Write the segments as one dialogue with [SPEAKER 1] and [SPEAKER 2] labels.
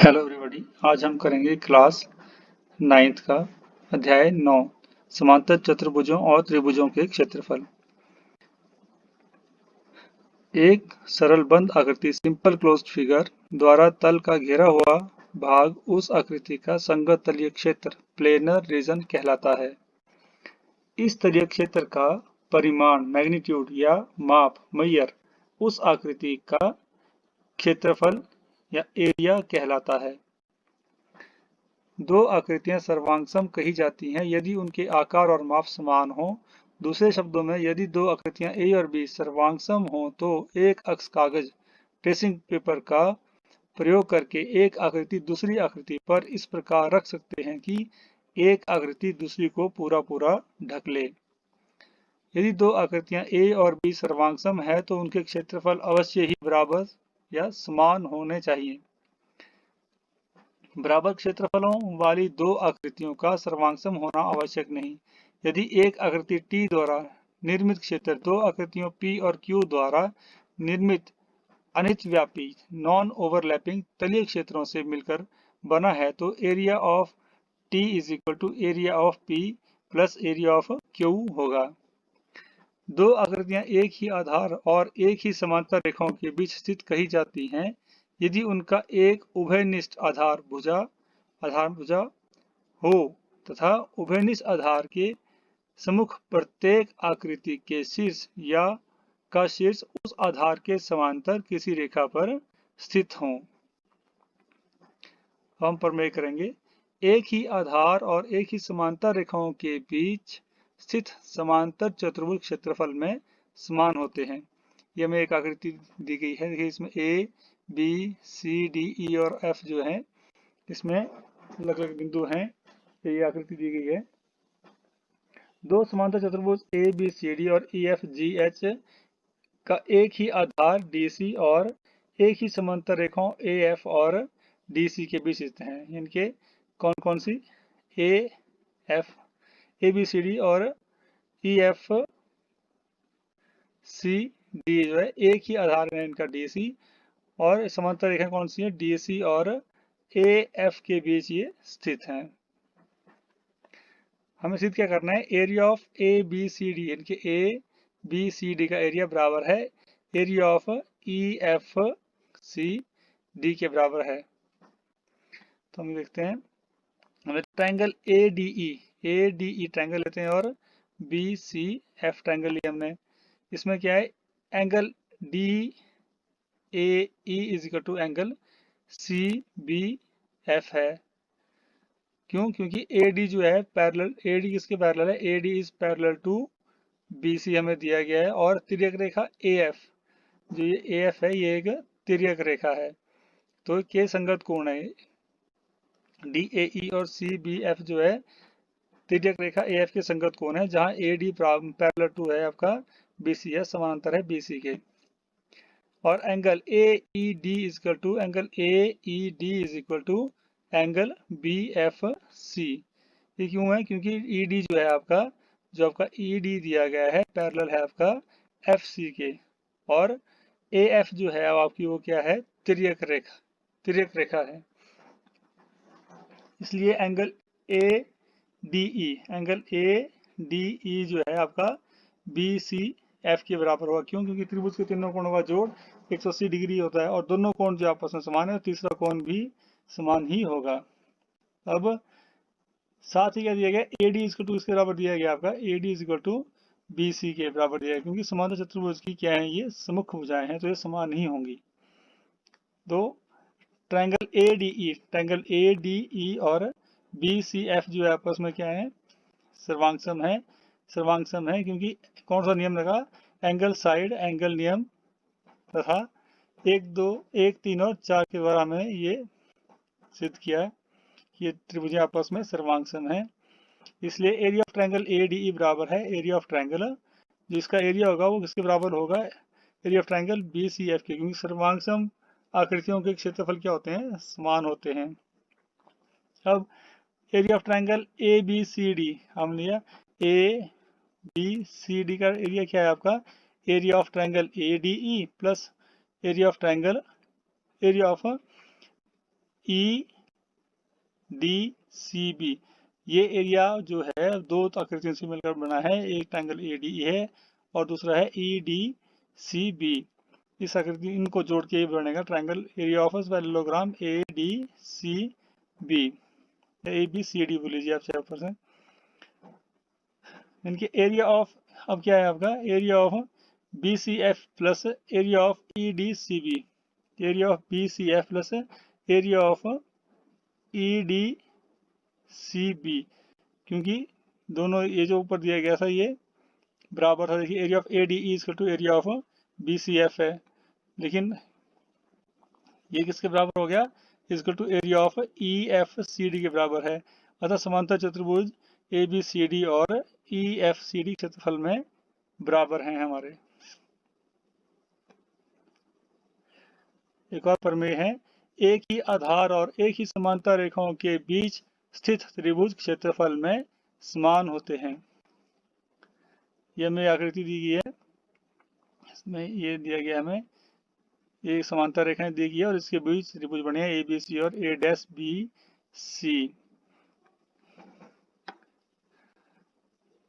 [SPEAKER 1] Hello everybody. आज हम करेंगे क्लास 9th का अध्याय 9 समांतर चतुर्भुजों और त्रिभुजों के क्षेत्रफल। एक सरल बंद आकृति सिंपल क्लोज्ड फिगर द्वारा तल का घेरा हुआ भाग उस आकृति का संगत तलीय क्षेत्र प्लेनर रीजन कहलाता है। इस तलीय क्षेत्र का परिमाण मैग्नीट्यूड या माप मैयर उस आकृति का क्षेत्रफल या एरिया कहलाता है। दो आकृतियां सर्वांगसम कही जाती हैं यदि उनके आकार और माप समान हो। दूसरे शब्दों में, यदि दो आकृतियां A और B सर्वांगसम हो तो एक अक्ष कागज ट्रेसिंग पेपर का प्रयोग करके एक आकृति दूसरी आकृति पर इस प्रकार रख सकते हैं कि एक आकृति दूसरी को पूरा ढक ले। यदि दो आकृतियां A और B सर्वांगसम है तो उनके क्षेत्रफल अवश्य ही बराबर या समान होने चाहिए। बराबर क्षेत्रफलों वाली दो आकृतियों का सर्वांगसम होना आवश्यक नहीं। यदि एक आकृति T द्वारा निर्मित क्षेत्र दो आकृतियों P और Q द्वारा निर्मित अनित्यव्यापी नॉन ओवरलैपिंग तलीय क्षेत्रों से मिलकर बना है तो area of T is equal to area of P plus area of Q होगा। दो आकृतियां एक ही आधार और एक ही समांतर रेखाओं के बीच स्थित कही जाती हैं यदि उनका एक उभयनिष्ठ आधार भुजा हो तथा उभयनिष्ठ आधार के सम्मुख प्रत्येक आकृति के शीर्ष या का शीर्ष उस आधार के समांतर किसी रेखा पर स्थित हो। हम प्रमेय करेंगे। एक ही आधार और एक ही समांतर रेखाओं के बीच स्थित समांतर चतुर्भुज क्षेत्रफल में समान होते हैं। ये हमें एक आकृति दी गई है। देखिए इसमें A, B, C, D, E और F जो है इसमें अलग अलग बिंदु हैं। ये आकृति दी गई है। दो समांतर चतुर्भुज A, B, C, D और E, F, G, H का एक ही आधार DC और एक ही समांतर रेखाओं A, F और DC के बीच स्थित हैं। इनके कौन कौन सी A, F, A, B, C, D और E, F, C, D जो है एक ही आधार है इनका DC और समांतर रेखा कौन सी है DC और AF के बीच ये स्थित हैं। हमें सिद्ध क्या करना है। एरिया ऑफ ABCD इनके ABCD का एरिया बराबर है एरिया ऑफ EFCD के बराबर है। तो हम देखते हैं। हमें ट्रायंगल ADE ट्रायंगल लेते हैं और BCF ट्रायंगल लिया हमने। इसमें क्या है angle DAE is equal to angle CBF है। क्यों? क्योंकि AD जो है पैरेलल, AD किसके पैरेलल है? AD is parallel to BC हमें दिया गया है और तिर्यक रेखा AF जो ये AF है ये एक तिर्यक रेखा है तो के संगत कोण है। DAE और CBF जो है तिर्यक रेखा AF के संगत कोण है जहां AD पैरेलल टू है आपका BC है, समांतर है BC के। और angle AED is equal to angle AED is equal to angle BFC। ये क्यों है? क्योंकि ED जो है आपका ED दिया गया है पैरेलल है आपका FC के और AF जो है आपकी वो क्या है तिर्यक रेखा है। इसलिए एंगल ADE जो है आपका BCF के बराबर होगा। क्यों? क्योंकि त्रिभुज के तीनों कोणों का जोड़ 180 डिग्री होता है और दोनों कोण जो आपस में समान है तीसरा कोण भी समान ही होगा। अब साथ ही क्या दिया गया AD इक्वल टू इसके बराबर दिया गया आपका AD इक्वल टू BC के बराबर दिया गया क्योंकि समांतर चतुर्भुज की क्या है ये सम्मुख भुजाएं हैं तो ये समान ही होंगी। तो ट्रायंगल ADE और BCF जो है आपस में क्या है सर्वांगसम है क्योंकि कौन सा नियम लगा एंगल साइड एंगल नियम तथा 1, 2, 1, 3 और 4 के द्वारा हमें ये सिद्ध किया कि ये त्रिभुज आपस में सर्वांगसम है। इसलिए एरिया ऑफ ट्रायंगल ADE बराबर है एरिया ऑफ ट्रायंगल जिसका एरिया होगा वो किसके बराबर होगा एरिया ऑफ ट्रायंगल BCF के क्योंकि सर्वांगसम आकृतियों के क्षेत्रफल क्या होते हैं समान होते हैं। अब एरिया ऑफ ट्रायंगल ABCD हम लिया ABCD का एरिया क्या है आपका area of triangle ADE plus area of EDCB, ये एरिया जो है दो आकृतियों से मिलकर बना है, एक ट्रायंगल ADE है और दूसरा है EDCB। इस आकृति इनको जोड़ के बनेगा triangle area of parallelogram ADCB, ABCD बोल लीजिए आप चाहे ऊपर से। इनके एरिया ऑफ, अब क्या है आपका area of BCF plus area of EDCB, area of BCF plus area of EDCB, क्योंकि दोनों ये जो ऊपर दिया गया था ये बराबर था। देखिए area of ADE equal to area of BCF है, लेकिन ये किसके बराबर हो गया, equal to area of EFCD के बराबर है। अतः समांतर चतुर्भुज ABCD और EFCD क्षेत्रफल में बराबर हैं हमारे। एक और प्रमेय है, एक ही आधार और एक ही समांतर रेखाओं के बीच स्थित त्रिभुज क्षेत्रफल में समान होते हैं। यह हमें आकृति दी गई है, इसमें ये दिया गया हमें, ये समांतर रेखाएं दी गई है और इसके बीच त्रिभुज बने हैं ABC और A'BC।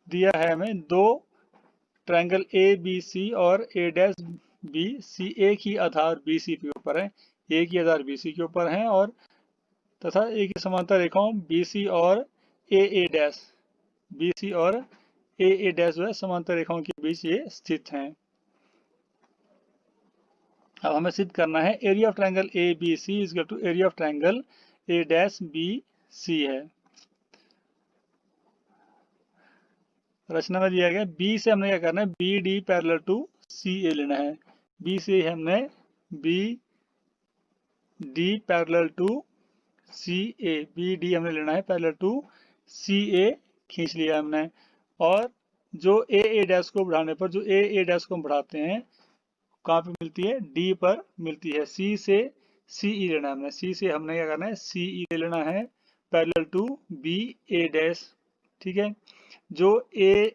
[SPEAKER 1] दिया है हमें दो ट्रायंगल ABC और A'BC एक ही आधार BC के ऊपर है, एक ही आधार BC के ऊपर है और तथा एक ही समांतर रेखाओं BC और AA', BC और AA' जो है समांतर रेखाओं के बीच ये स्थित हैं। अब हमें सिद्ध करना है area of triangle ABC is equal to area of triangle A'BC है। रचना में दिया गया B से हमने क्या करना है, BD पैरेलल टू CA लेना है। B से हमने BD parallel to CA, BD हमने लेना है पैरेलल टू CA खींच लिया हमने, और जो AA' को बढ़ाने पर, जो AA' को हम बढ़ाते हैं कहाँ पे मिलती है, D पर मिलती है। C से CE लेना है हमने, C से हमने क्या करना है, CE ले लेना है पैरेलल टू BA', ठीक है। जो A'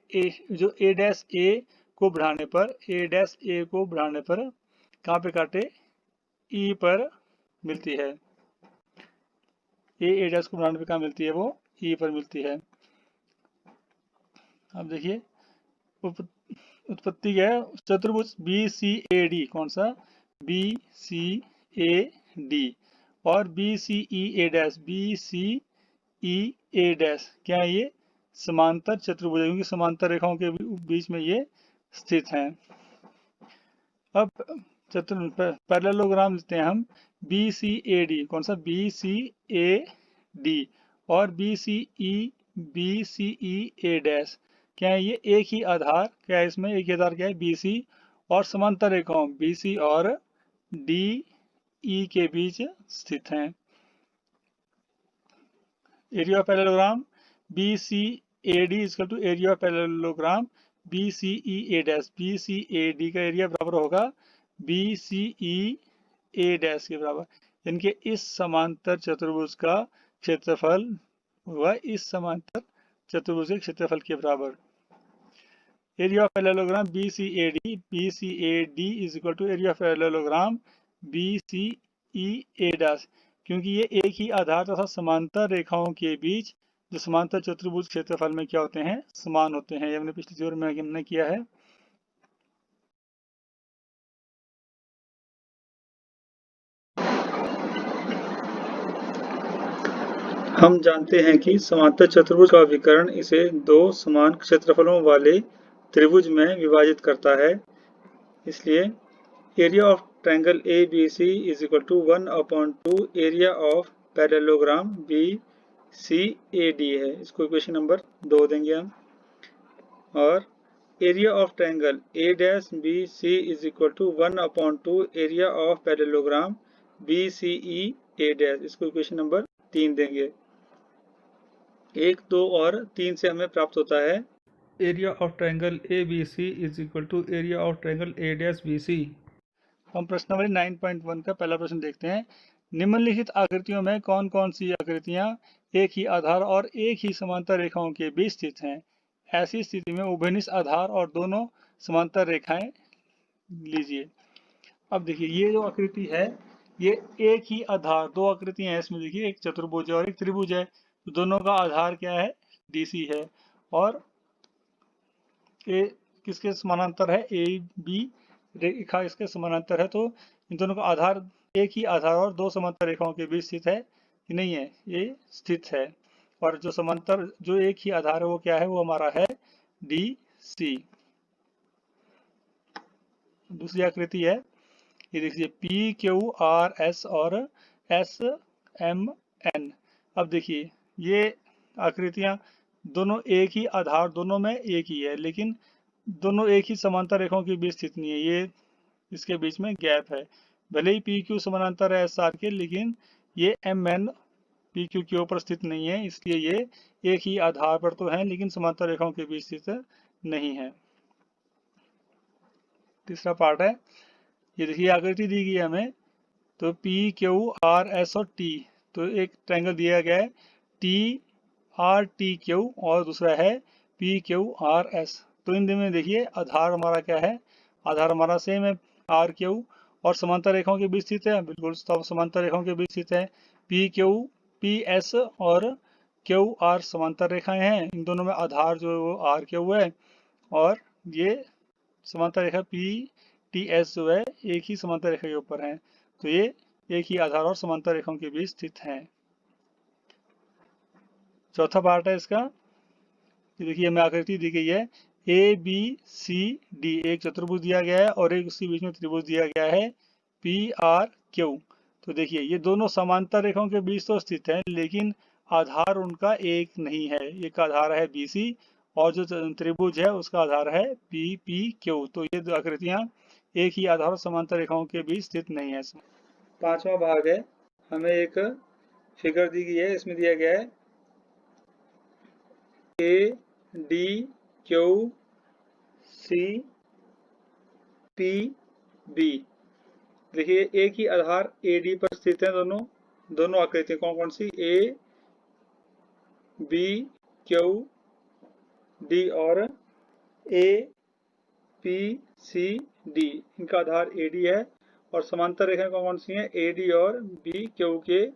[SPEAKER 1] को बढ़ाने पर, A' को बढ़ाने पर कहाँ पे काटे, E पर मिलती है। A' को बढ़ाने पर कहाँ मिलती है, वो E पर मिलती है। अब देखिए उत्पत्ति क्या है, चतुर्भुज BCAD, कौन सा, BCAD और BCEA', BCEA' क्या है, ये समांतर चतुर्भुज, क्योंकि समांतर रेखाओं के बीच में ये स्थित हैं। अब पैरेललोग्राम लेते हैं हम BCAD, कौन सा, BCAD और BCEA', क्या है, ये एक ही आधार, क्या है इसमें एक ही आधार क्या है, BC और समांतर रेखाओं BC और DE के बीच स्थित हैं। Area of parallelogram BCAD equal to area of parallelogram BCEA', BCAD का एरिया बराबर होगा BCEA' के बराबर, यानी कि इस समांतर चतुर्भुज का क्षेत्रफल हुआ इस समांतर चतुर्भुज के क्षेत्रफल के बराबर। Area of parallelogram BCAD is equal to area of parallelogram BCEA', क्योंकि ये एक ही आधार तथा समांतर रेखाओं के बीच जो समांतर चतुर्भुज क्षेत्रफल में क्या होते हैं, समान होते हैं। ये हमने पिछली थ्योरी में हमने किया है। हम जानते हैं कि समांतर चतुर्भुज का विकर्ण इसे दो समान क्षेत्रफलों वाले त्रिभुज में विभाजित करता है। इसलिए area of triangle ABC is equal to 1/2 area of parallelogram BCAD है। इसको इक्वेशन नंबर 2 देंगे हम। और area of triangle A'BC is equal to 1/2 area of parallelogram BCEA', इसको इक्वेशन नंबर 3 देंगे। 1, 2 और 3 से हमें प्राप्त होता है area of triangle ABC is equal to area of triangle A'BC। हम प्रश्नावली 9.1 का पहला प्रश्न देखते हैं। निम्नलिखित आकृतियों में कौन कौन सी आकृतियां एक ही आधार और एक ही समांतर रेखाओं के बीच स्थित हैं। ऐसी स्थिति में उभयनिष्ठ आधार और दोनों समांतर रेखाएं लीजिए। अब देखिए ये जो आकृति है ये एक ही आधार, दो आकृतियां हैं इसमें, देखिए एक चतुर्भुज है और एक त्रिभुज है, तो दोनों का आधार क्या है, DC है। और ए किसके समानांतर है, AB रेखा इसके समानांतर है, तो इन दोनों का आधार एक ही आधार और दो समांतर रेखाओं के बीच स्थित है कि नहीं है, ये स्थित है। और जो समांतर, जो एक ही आधार है वो क्या है, वो हमारा है DC। दूसरी आकृति है, ये देखिए PQRS और SMN। अब देखिए ये आकृतियां दोनों एक ही आधार, दोनों में एक ही है, लेकिन दोनों एक ही समांतर रेखाओं के बीच स्थित नहीं है, ये इसके बीच में गैप है। भले ही PQ समानांतर है SR के, लेकिन ये MN PQ के ऊपर स्थित नहीं है, इसलिए ये एक ही आधार पर तो है लेकिन समांतर रेखाओं के बीच स्थित नहीं है। तीसरा पार्ट है, ये देखिए आकृति दी गई है हमें, तो PQRS और T, तो एक ट्रायंगल दिया गया है TRTQ और दूसरा है PQRS। तो इन दोनों में देखिए आधार हमारा क्या है, आधार हमारा सेम है RQ, और समांतर रेखाओं के बीच स्थित है, बिल्कुल समांतर रेखाओं के बीच स्थित है। PS और QR समांतर रेखाएं हैं, इन दोनों में आधार जो है वो RQ है, और ये समांतर रेखा PTS जो है एक ही समांतर रेखा के ऊपर है, तो ये एक ही आधार और समांतर रेखाओं के बीच स्थित है। चौथा पार्ट है इसका, ये देखिए हमें आकृति दी गई है ABCD, एक चतुर्भुज दिया गया है और एक उसके बीच में त्रिभुज दिया गया है PRQ। तो देखिए ये दोनों समांतर रेखाओं के बीच तो स्थित है, लेकिन आधार उनका एक नहीं है, एक आधार है BC और जो त्रिभुज है उसका आधार है PPQ। तो ये दो आकृतियां एक ही आधार और समांतर रेखाओं के बीच स्थित नहीं है। पांचवा भाग है, हमें एक फिगर दी गई है, इसमें दिया गया है ADQCPB। देखिए एक ही आधार AD पर स्थित है, दोनों आकृतियां कौन कौन सी, ABQD और APCD, इनका आधार AD है, और समांतर रेखाएं कौन कौन सी हैं, AD और BQ के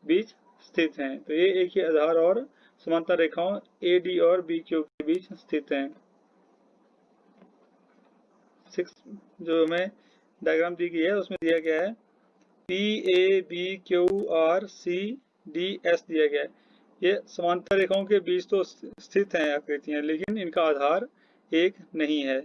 [SPEAKER 1] बीच स्थित हैं। तो ये एक ही आधार और समांतर रेखाओं AD और BQ के बीच स्थित हैं। 6 जो हमें डायग्राम दी गई है उसमें दिया गया है PABQRCDS दिया गया है। ये समांतर रेखाओं के बीच तो स्थित हैं आकृतियां, लेकिन इनका आधार एक नहीं है।